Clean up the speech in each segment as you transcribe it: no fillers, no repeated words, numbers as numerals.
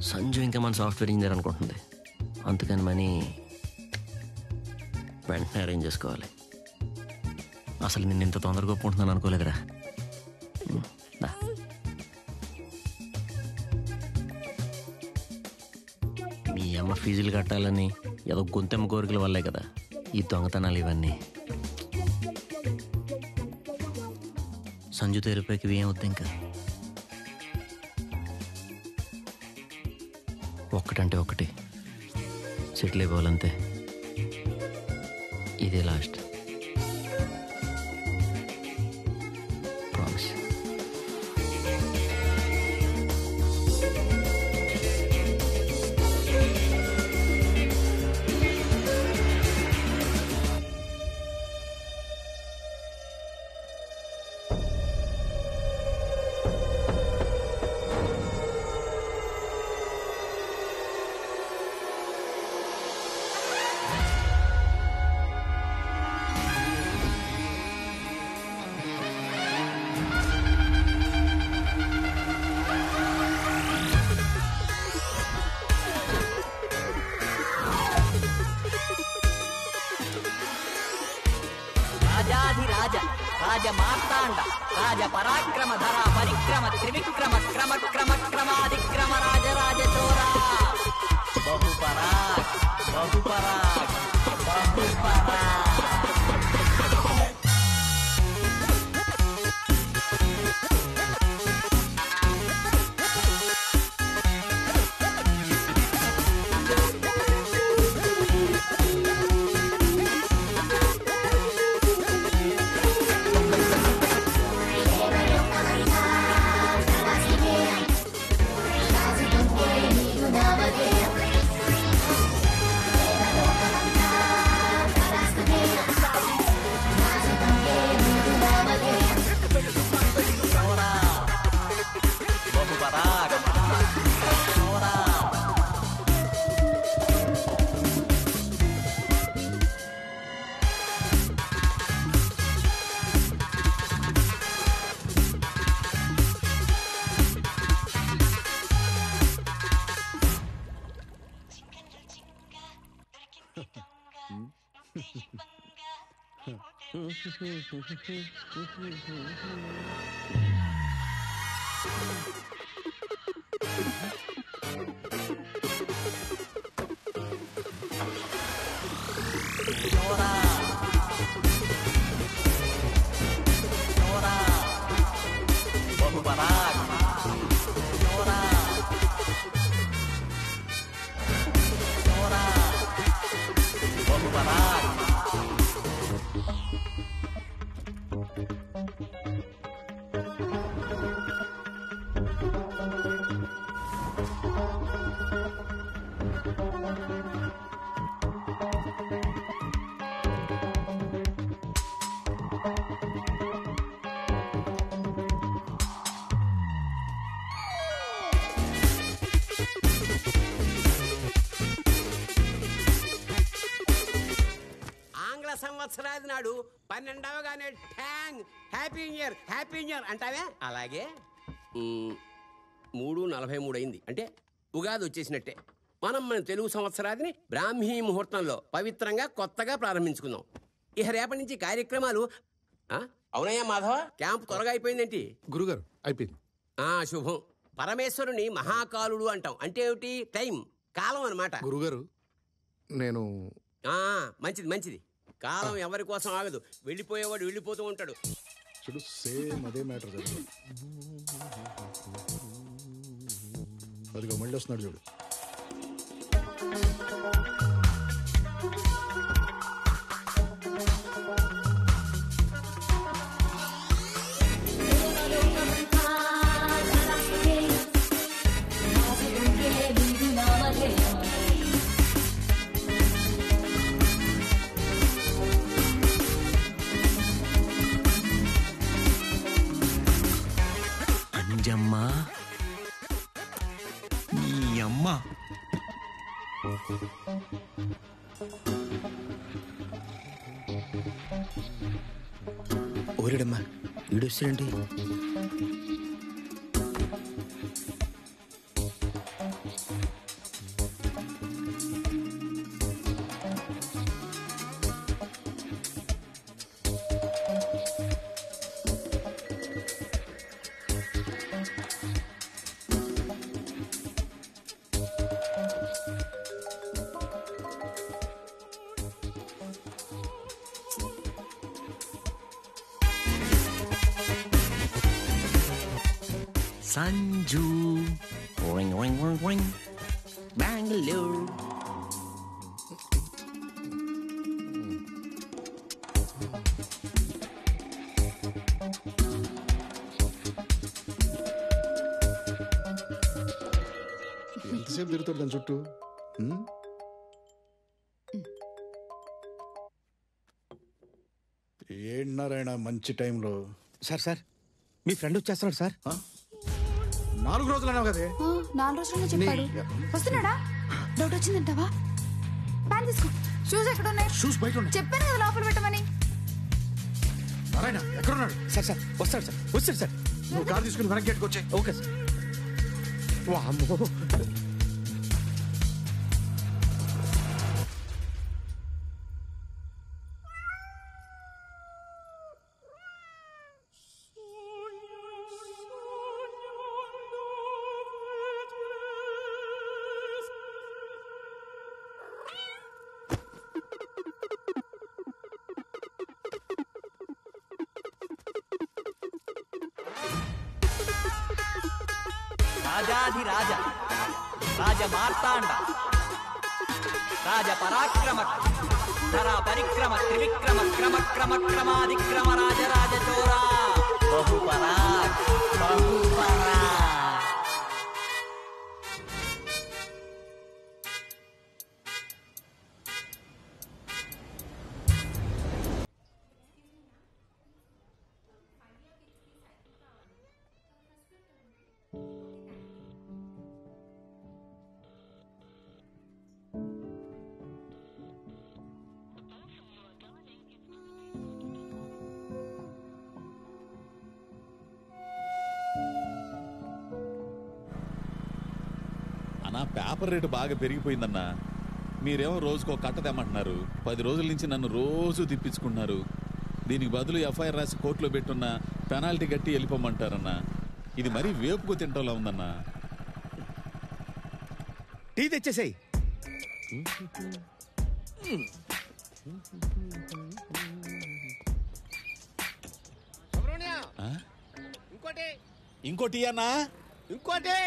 సంజు ఇంకా మన software engineer అనుకుంటుంది. అందుకని మనీ వెంటనే అరేంజ్ చేసుకోవాలి. అసలు నేను ఇంత తొందరగా ఒప్పుకుంటున్నాను అనుకోలేదురా. మీ అమ్మ ఫీజులు కట్టాలని ఏదో గొంతెమ్మ కోరికల వల్లే కదా ఈ దొంగతనాలు ఇవన్నీ. సంజు తెరిపోయికి ఏం వద్దు, ఇంకా ఒక్కటంటే ఒకటి సెటిల్ అయిపోవాలంతే. ఇదే లాస్ట్ ప్రామిస్. రాజాధిరాజ రాజ మార్తాండ రాజ పరాక్రమ ధర పరిక్రమ త్రివిక్రమ క్రమ క్రమ క్రమాదిక్రమ రాజరాజ చోరా బహుపరాగ్ బహుపరాగ్ బహుపరాగ్. సంవత్సరాది నాడు 12వగానే ట్యాంగ్ హ్యాపీ ఇయర్ హ్యాపీ ఇయర్ అంటావే, అలాగే 3:43 అయింది అంటే ఉగాది వచ్చేసినట్టే. మనం మన తెలుగు సంవత్సరాదిని బ్రాహ్మీ ముహూర్తంలో పవిత్రంగా కొత్తగా ప్రారంభించుకుందాం. ఇక రేపటి నుంచి కార్యక్రమాలు. అవునయ్యా మాధవ, క్యాంప్ త్వరగా అయిపోయిందేంటి? గురుగారు అయిపోయింది. శుభం. పరమేశ్వరుని మహాకాలుడు అంటాం. అంటే ఏమిటి? టైం, కాలం అన్నమాట. గురుగారు నేను మంచిది మంచిది. కాలం ఎవరి కోసం ఆగదు, వెళ్ళిపోయేవాడు వెళ్ళిపోతూ ఉంటాడు. చూడు, సేమ్ అదే మ్యాటర్ జరిగింది. అదిగో మళ్ళీ వస్తున్నాడు చూడు. అంజమ్మా నీ అమ్మ. ఓరేడమ్మా, Sanju ring ring ring ring Bengaluru. ఎంతసేపు తిరుగుతాడు దాని చుట్టూ? ఏంటన్నారాయణ మంచి టైంలో? సార్ మీ ఫ్రెండ్ వచ్చేస్తున్నాడు సార్. 4 రోజులు అన్నావు కదే. 4 రోజుల్లో చెప్పాడు. వస్తున్నాడా? డౌట్ వచ్చిందంటావా? ప్యాన్ తీసుకో. షూస్ ఎక్కడ ఉన్నాయి? షూస్ బయట ఉన్నాయి. చెప్పాను కదా లోపల పెట్టమని. నారాయణ ఎక్కడున్నాడు? సార్ వస్తాడు సార్. నువ్వు కార్ తీసుకుని వెనక్కి గేట్కి వచ్చాయి. Okay sir. వామ్మో, రాజాధిరాజ రాజ మార్తాండ రాజ పరాక్రమ ధరా పరిక్రమ త్రివిక్రమ క్రమ క్రమ క్రమాదిక్రమ రాజరాజ చోరా బహుపరాక్ బహుపరాక్. అన్నా పేపర్ రేటు బాగా పెరిగిపోయిందన్నా. మీరేమో రోజుకో కట్ట తెమ్మంటున్నారు. 10 రోజుల నుంచి నన్ను రోజు తిప్పించుకుంటున్నారు. దీనికి బదులు ఎఫ్ఐఆర్ రాసి కోర్టులో పెట్టున్న పెనాల్టీ కట్టి వెళ్ళిపోమంటారన్నా. ఇది మరీ వేపుకు తింటోలా ఉందన్నా. టీ తెచ్చేసాయి. ఇంకోటి అన్నా, ఇంకోటి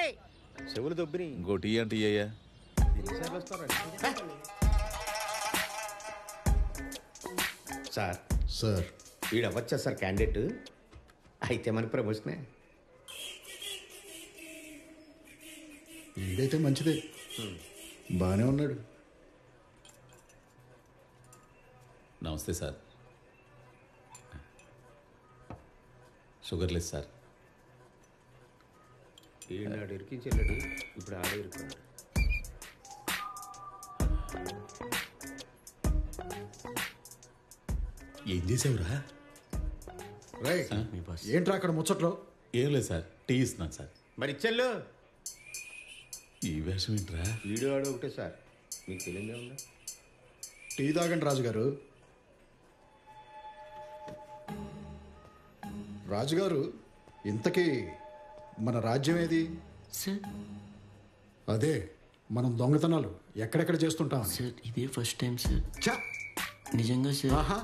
చెవులు దొబ్బిని. ఇంకోటి అంటే అయ్యా. సార్ సార్ వీడవచ్చా సార్ క్యాండిడేట్? అయితే మనకి ప్రమోషనే. వీడైతే మంచిదే, బాగానే ఉన్నాడు. నమస్తే సార్. Sugar less sir. ఈనాడు ఇరికించెళ్ళాడు, ఇప్పుడు ఆడే ఇరుకున్నాడు. ఏం చేసావురా? రై ఏంట్రా అక్కడ ముచ్చట్లో? ఏం లేదు సార్, టీ ఇస్తున్నాను సార్. మరి ఇచ్చెళ్ళు. ఈ వేషం ఏంట్రా? వీడియో ఆడు ఒకటే సార్, మీకు తెలియదే ఉందా? టీ తాగండి రాజుగారు. రాజుగారు, ఇంతకీ మన రాజ్యం ఏది? సార్ అదే మనం దొంగతనాలు ఎక్కడెక్కడ చేస్తుంటాం సార్ ఇదే ఫస్ట్ టైం సార్. చా నిజంగా సార్. ఆహా,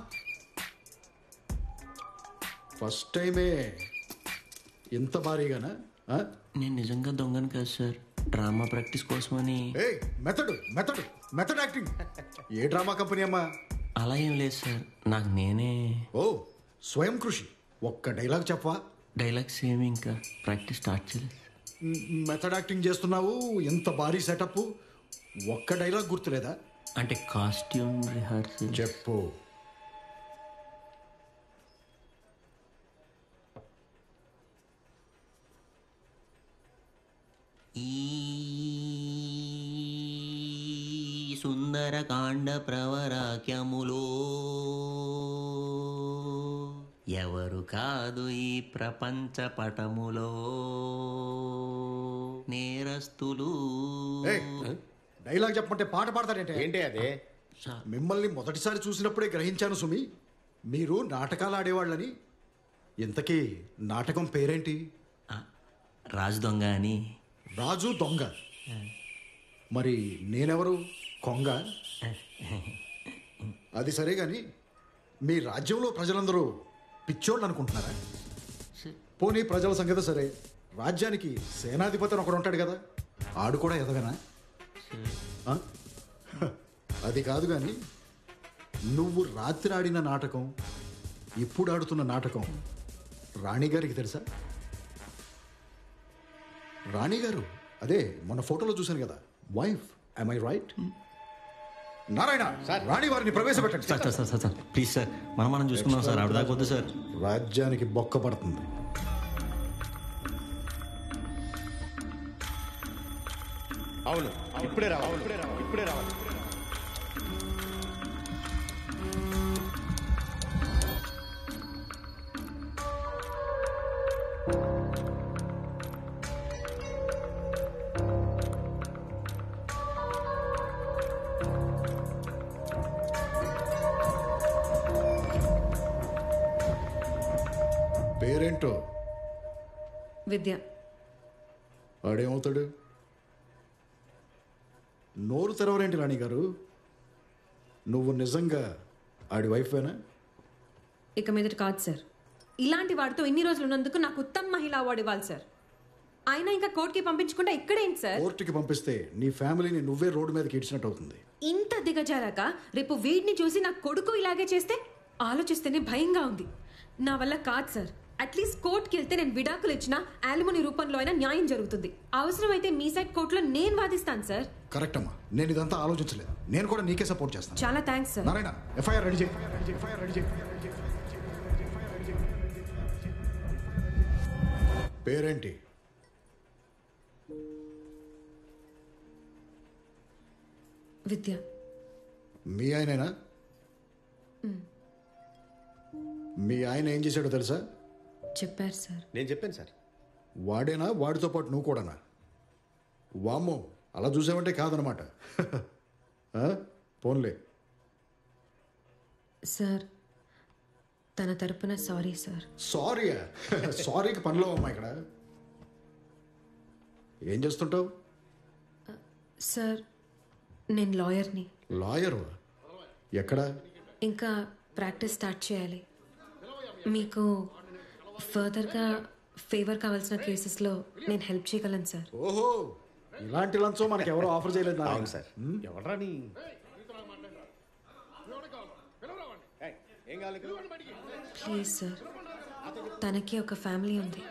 ఫస్ట్ టైమే ఇంత భారీగానా? నేను నిజంగా దొంగను కాదు సార్, డ్రామా ప్రాక్టీస్ కోసమని. Method acting. ఏ డ్రామా కంపెనీ అమ్మా? అలా ఏం లేదు సార్, నాకు నేనే. ఓ, స్వయం కృషి. ఒక్క డైలాగ్ చెప్పవా? డైలాగ్స్ ఏమి ఇంకా ప్రాక్టీస్ స్టార్ట్ చేయలేదు. మెథడ్ యాక్టింగ్ చేస్తున్నావు, ఇంత భారీ సెటప్, ఒక్క డైలాగ్ గుర్తులేదా? అంటే కాస్ట్యూమ్ రిహార్సల్. చెప్పు. ఈ సుందరకాండ ప్రవరాక్యములో ఎవరు కాదు ఈ ప్రపంచ పటములో నేరస్తులు. డైలాగ్ చెప్పమంటే పాట పాడతాడంటే ఏంటి అదే? మిమ్మల్ని మొదటిసారి చూసినప్పుడే గ్రహించాను సుమి, మీరు నాటకాలు ఆడేవాళ్ళని. ఇంతకీ నాటకం పేరేంటి? రాజు దొంగ అని. రాజు దొంగ. మరి నేనెవరు? కొంగ. అది సరే గాని మీ రాజ్యంలో ప్రజలందరూ పిచ్చోళ్ళు అనుకుంటున్నారా? పోనీ ప్రజల సంగతి సరే, రాజ్యానికి సేనాధిపతి ఒకడు ఉంటాడు కదా, ఆడు కూడా ఎదగనా? ఆ? అది కాదు కానీ నువ్వు రాత్రి ఆడిన నాటకం, ఇప్పుడు ఆడుతున్న నాటకం రాణిగారికి తెలుసా? రాణిగారు అదే మొన్న ఫోటోలో చూశాను కదా, wife. I I right? Narayana, రాణి వారిని ప్రవేశపెట్టండి. Sir sir sir sir please sir, మనం చూసుకుందాం సార్, ఆవిడ దాకా వద్దు సార్. రాజ్యానికి బొక్క పడుతుంది. అవును, ఇప్పుడే రావాలి, ఇప్పుడే రావాలి. పేరేంటో? విద్య. వాడేమవుతాడు? నోరు తెరవరేంటి రాణి గారు? నువ్వు నిజంగా ఆడి వైఫేనా? ఇక మీదట కాదు సార్. ఇలాంటి వాడితో ఇన్ని రోజులు ఉన్నందుకు నాకు ఉత్తమ మహిళా అవార్డు ఇవ్వాలి సార్. అయినా ఇంకా కోర్టుకి పంపించకుండా ఇక్కడేంటి సార్? కోర్టుకి పంపిస్తే నీ ఫ్యామిలీని నువ్వే రోడ్డు మీదకి ఇచ్చినట్టు అవుతుంది. ఇంత దిగజారాక రేపు వీడిని చూసి నా కొడుకు ఇలాగే చేస్తే ఆలోచిస్తేనే భయంగా ఉంది. నా వల్ల కాదు సార్. అట్లీస్ట్ కోర్టుకి వెళ్తే నేను విడాకులు ఇచ్చినా యాలిమోని రూపంలో అయినా న్యాయం జరుగుతుంది. అవసరమైతే మీ సైడ్ కోర్టులో నేను వాదిస్తాను సార్. కరెక్ట్ అమ్మా, నేను ఇదంతా ఆలోచించలేదు. నేను కూడా నీకే సపోర్ట్ చేస్తాను. చాలా thanks sir. Narayana, FIR ready చేయి. పేరేంటి? విద్య. మీ ఆయనేనా? మీ ఆయన ఏం చేశాడో తెలుసా? చెప్పారు సార్. నేను చెప్పాను సార్. వాడేనా? వాడితో పాటు నువ్వు కూడానా? వామ్మో, అలా చూసావంటే కాదనమాట. పోన్లే. సార్ తన తరపున సారీ సార్. సారీయా? సారీకి పనిలో అమ్మా. ఇక్కడ ఏం చేస్తుంటావు? సార్ నేను లాయర్ని. లాయరు? ఎక్కడ? ఇంకా ప్రాక్టీస్ స్టార్ట్ చేయాలి. మీకు ఫర్దర్గా ఫేవర్ కావాల్సిన కేసెస్లో నేను హెల్ప్ చేయగలను సార్. ఓహో, ఇలాంటి లంచం మనకి ఎవరో ఆఫర్ చేయలేదు. అవును సార్. ఎవరా నీ? ప్లీజ్ సార్, తనకి ఒక ఫ్యామిలీ ఉంది,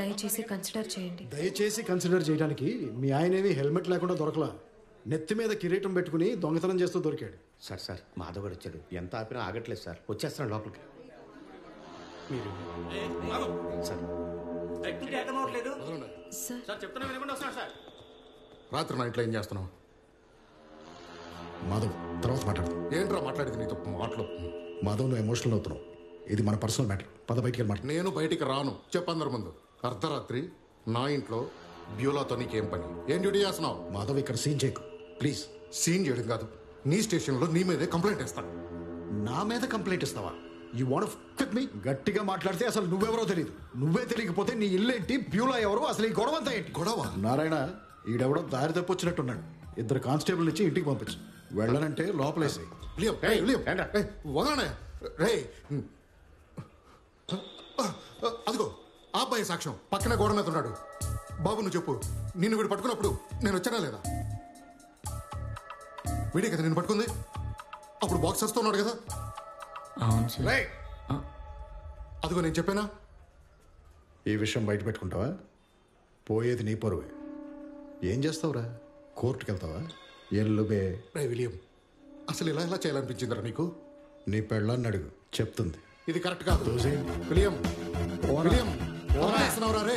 దయచేసి కన్సిడర్ చేయండి. దయచేసి కన్సిడర్ చేయడానికి మీ ఆయనేవి హెల్మెట్ లేకుండా దొరకలా. నెత్తి మీద కిరీటం పెట్టుకుని దొంగతనం చేస్తూ దొరికాడు. సార్ మాధవ్ గారు వచ్చాడు. ఎంత ఆపినా ఆగట్లేదు సార్. వచ్చేస్తున్నాడు లోపలికి. మీరు సార్ సార్ రాత్రి నా ఇంట్లో ఏం చేస్తున్నావు? మాధవ్, తర్వాత మాట్లాడు. ఏంట్రా మాట్లాడేది నీతో మాటలు? మాధవ్, నువ్వు ఎమోషనల్ అవుతున్నావు. ఇది మన పర్సనల్ మ్యాటర్. పద బయటికి వెళ్ళి మాట్లాడు. నేను బయటికి రాను, చెప్పందరి ముందు. అర్ధరాత్రి నా ఇంట్లో బ్యూలాతో నీకేం పని? ఏం డ్యూటీ చేస్తున్నావు? మాధవ్, ఇక్కడ సీన్ చేయకు ప్లీజ్. సీన్ చేయడం కాదు, నీ స్టేషన్లో నీ మీదే కంప్లైంట్ ఇస్తాను. నా మీద కంప్లైంట్ ఇస్తావా? యూ వాంట్ ఫిట్ మీ? గట్టిగా మాట్లాడితే అసలు నువ్వెవరో తెలియదు. నువ్వే తెలియకపోతే నీ ఇల్లేంటి, బ్యూలా ఎవరో, అసలు ఈ గొడవ అంతా ఏంటి? గొడవ? నారాయణ, ఈడెవడో దారి తప్పొచ్చినట్టున్నాడు. 2 కానిస్టేబుల్ ఇచ్చి ఇంటికి పంపించు. వెళ్ళనంటే లోపలేసి. వదలనే రే. అదిగో ఆ అబ్బాయి సాక్ష్యం పక్కన గోడ మీద ఉన్నాడు. బాబు నువ్వు చెప్పు, నిన్ను వీడు పట్టుకున్నప్పుడు నేను వచ్చానా లేదా? వీడే కదా నిన్ను పట్టుకుంది. అప్పుడు బాక్సర్స్తో ఉన్నాడు కదా. అవును సార్. రే, అదిగో నేను చెప్పానా? ఈ విషయం బయట పెట్టుకుంటావా? పోయేది నీ పరువే. ఏం చేస్తావురా? కోర్టుకు వెళ్తావా? ఎల్లుబే. రే విలియం, అసలు ఇలా ఎలా చేయాలనిపించిందిరా నీకు? నీ పెళ్ళాన్ని అడుగు, చెప్తుంది. ఇది కరెక్ట్ కాదు. విలియం, విలియం, ఏం చేస్తున్నావురా రే?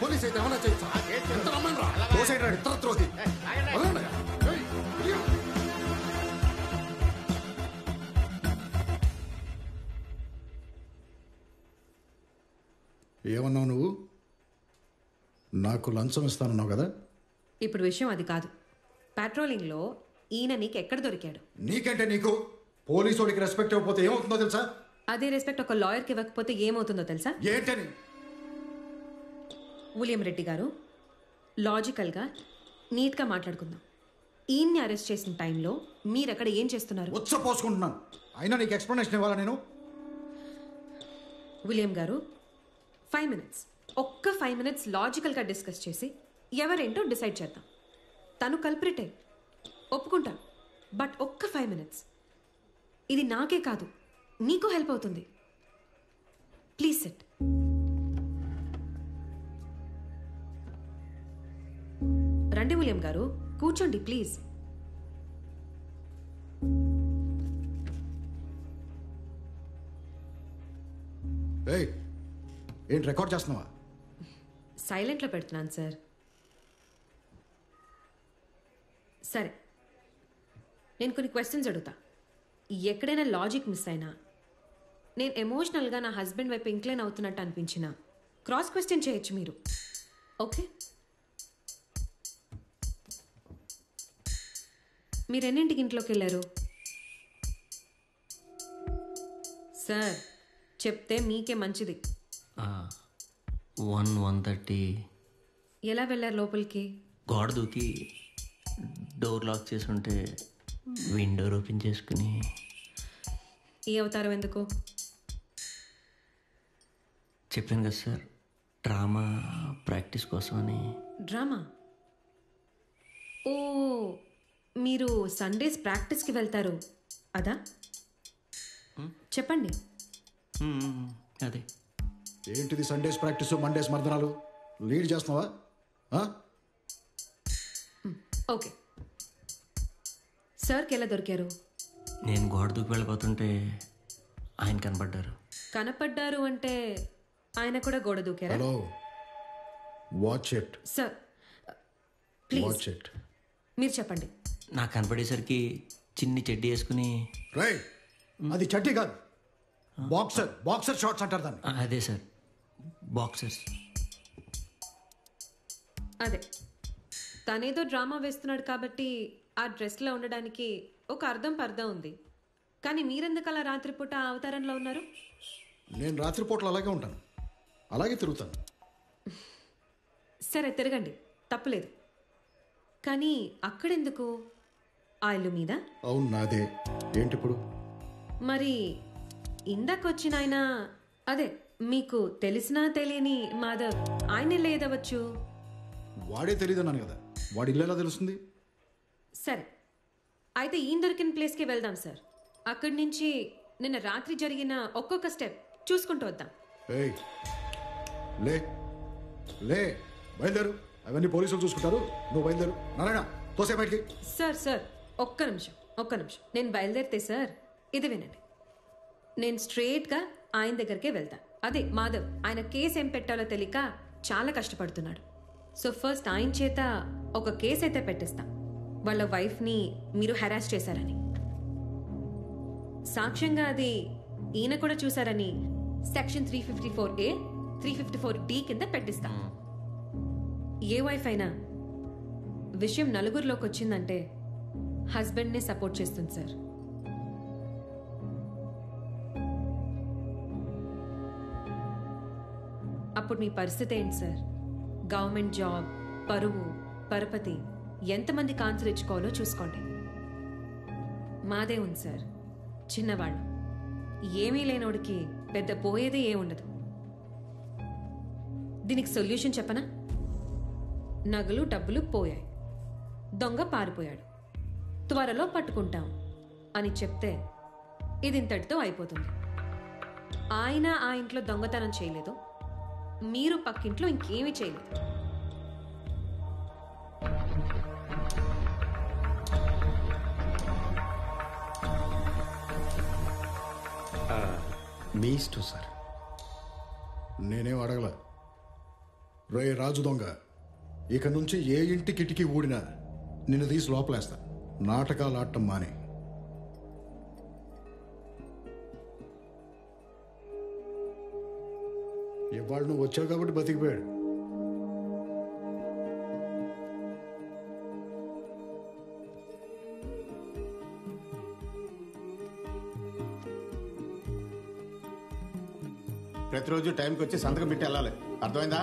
పోలీస్ అయితే ఏమన్నా చేయొచ్చా? ఎంత నమ్మనురా? ఇతరత్రోహి. వదలండి. ఏయ్, విలియం. ఏమన్నావు నువ్వు? నాకు లంచం ఇస్తానన్నావు కదా. ఇప్పుడు విషయం అది కాదు. పెట్రోలింగ్లో ఈయన నీకు ఎక్కడ దొరికాడు? నీకంటే నీకు పోలీసు వాడికి రెస్పెక్ట్ ఇవ్వకపోతే ఏమవుతుందో తెలుసా? అదే రెస్పెక్ట్ ఒక లాయర్కి ఇవ్వకపోతే ఏమవుతుందో తెలుసా? ఏంటని? విలియం రెడ్డి గారు, లాజికల్గా నీట్గా మాట్లాడుకుందాం. ఈయన్ని అరెస్ట్ చేసిన టైంలో మీరు అక్కడ ఏం చేస్తున్నారు? పోసుకుంటున్నాను. అయినా నీకు ఎక్స్ప్లెనేషన్ ఇవ్వాలా నేను? విలియం గారు, 5 minutes. ఒక్క 5 minutes లాజికల్గా డిస్కస్ చేసి ఎవరేంటో డిసైడ్ చేద్దాం. తను కల్ప్రిటే ఒప్పుకుంటా, బట్ ఒక్క 5 minutes. ఇది నాకే కాదు, నీకు హెల్ప్ అవుతుంది. Please SIT. రండి విలియం గారు, కూర్చోండి ప్లీజ్. ఏయ్, ఏంటి రికార్డ్ చేస్తున్నావా? సైలెంట్లో పెడుతున్నాను సార్. సరే, నేను కొన్ని క్వశ్చన్స్ అడుగుతా. ఎక్కడైనా లాజిక్ మిస్ అయినా, నేను ఎమోషనల్గా నా హస్బెండ్ వైపు ఇంక్లైన్ అవుతున్నట్టు అనిపించినా క్రాస్ క్వశ్చన్ చేయొచ్చు మీరు. ఓకే? మీరెన్నింటికి ఇంట్లోకి వెళ్ళారు సార్? చెప్తే మీకే మంచిది. 1:30 ఎలా వెళ్ళారు లోపలికి? గోడ దూకి డోర్ లాక్ చేసి ఉంటే విండో ఓపెన్ చేసుకుని. ఈ అవతారం ఎందుకు? చెప్పాను కదా సార్, డ్రామా ప్రాక్టీస్ కోసమని. డ్రామా? ఓ, మీరు సండేస్ ప్రాక్టీస్కి వెళ్తారు అదా? చెప్పండి. అదే. ఏంటిది సండేస్ ప్రాక్టీస్, మండేస్ మర్దనాలు? లీడ్ చేస్తున్నావా? ఓకే, సార్కి ఎలా దొరికారు? నేను గోడ దూకి వెళ్ళిపోతుంటే ఆయన కనపడ్డారు. కనపడ్డారు అంటే ఆయన కూడా గోడ దూకారా? Hello, watch it sir please, watch it. మీరు చెప్పండి. నాకు కనపడేసరికి చిన్ని చెడ్డీ వేసుకుని. రేయ్, అది చడ్డీ కాదు, బాక్సర్. బాక్సర్ షార్ట్స్ అంటారు దాన్ని. అదే సార్, బాక్సర్స్. అదే, తనేదో డ్రామా వేస్తున్నాడు కాబట్టి ఆ డ్రెస్లో ఉండడానికి ఒక అర్థం పర్థం ఉంది. కానీ మీరెందుకు అలా రాత్రిపూట ఆ అవతారంలో ఉన్నారు? నేను రాత్రిపూటలు అలాగే ఉంటాను, అలాగే తిరుగుతాను. సరే, తిరగండి, తప్పులేదు. కానీ అక్కడెందుకు? ఆ ఇల్లు మీద? అవును, నాదే. ఏంటి ఇప్పుడు? మరి ఇందాకొచ్చిన ఆయన, అదే మీకు తెలిసినా తెలియని మాధవ్, ఆయన లేదవచ్చు. వాడే తెలియదన్నాను కదా, వాడి ఇల్లు ఎలా తెలుస్తుంది? సరే, అయితే ఈయన దొరికిన ప్లేస్కి వెళ్దాం సార్. అక్కడి నుంచి నిన్న రాత్రి జరిగిన ఒక్కొక్క స్టెప్ చూసుకుంటూ వద్దాం. ఏయ్, లే లే, బయలుదేరు. అవన్నీ పోలీసులు చూసుకుంటారు, నువ్వు బయలుదేరు. నారాయణ, తోసే బయటికి. సార్ సార్, ఒక్క నిమిషం. నేను బయలుదేరితే సార్, ఇది వినండి. నేను స్ట్రేట్గా ఆయన దగ్గరికే వెళ్తా. అదే మాధవ్, ఆయన కేసు ఏం పెట్టాలో తెలియక చాలా కష్టపడుతున్నాడు. సో ఫస్ట్ ఆయన చేత ఒక కేసు అయితే పెట్టిస్తా, వాళ్ళ వైఫ్ని మీరు హెరాస్ చేశారని. సాక్ష్యంగా అది ఈయన కూడా చూశారని సెక్షన్ 354A 354D కింద పెట్టిస్తా. ఏ వైఫ్ అయినా విషయం నలుగురిలోకి వచ్చిందంటే హస్బెండ్ని సపోర్ట్ చేస్తుంది సార్. అప్పుడు మీ పరిస్థితి ఏంటి సార్? గవర్నమెంట్ జాబ్, పరువు, పరపతి, ఎంతమంది కాన్సర్ ఇచ్చుకోవాలో చూసుకోండి. మాదే ఉంది సార్, చిన్నవాళ్ళు. ఏమీ లేనోడికి పెద్ద పోయేది ఏ ఉండదు. దీనికి సొల్యూషన్ చెప్పనా? నగలు డబ్బులు పోయాయి, దొంగ పారిపోయాడు, త్వరలో పట్టుకుంటాం అని చెప్తే ఇది ఇంతటితో అయిపోతుంది. ఆయన ఆ ఇంట్లో దొంగతనం చేయలేదు, మీరు పక్కింట్లో ఇంకేమీ చేయలేదు. మీ ఇష్టం సార్. నేనేం అడగల. రే రాజు దొంగ, ఇక నుంచి ఏ ఇంటి కిటికీ ఊడినా నిన్ను తీసి లోపలేస్తా. నాటకాలు ఆడటం మానే. ఇవాళ నువ్వు వచ్చావు కాబట్టి బతికిపోయాడు. ప్రతిరోజు టైంకి వచ్చి సంతకం పెట్టి వెళ్ళాలి, అర్థమైందా?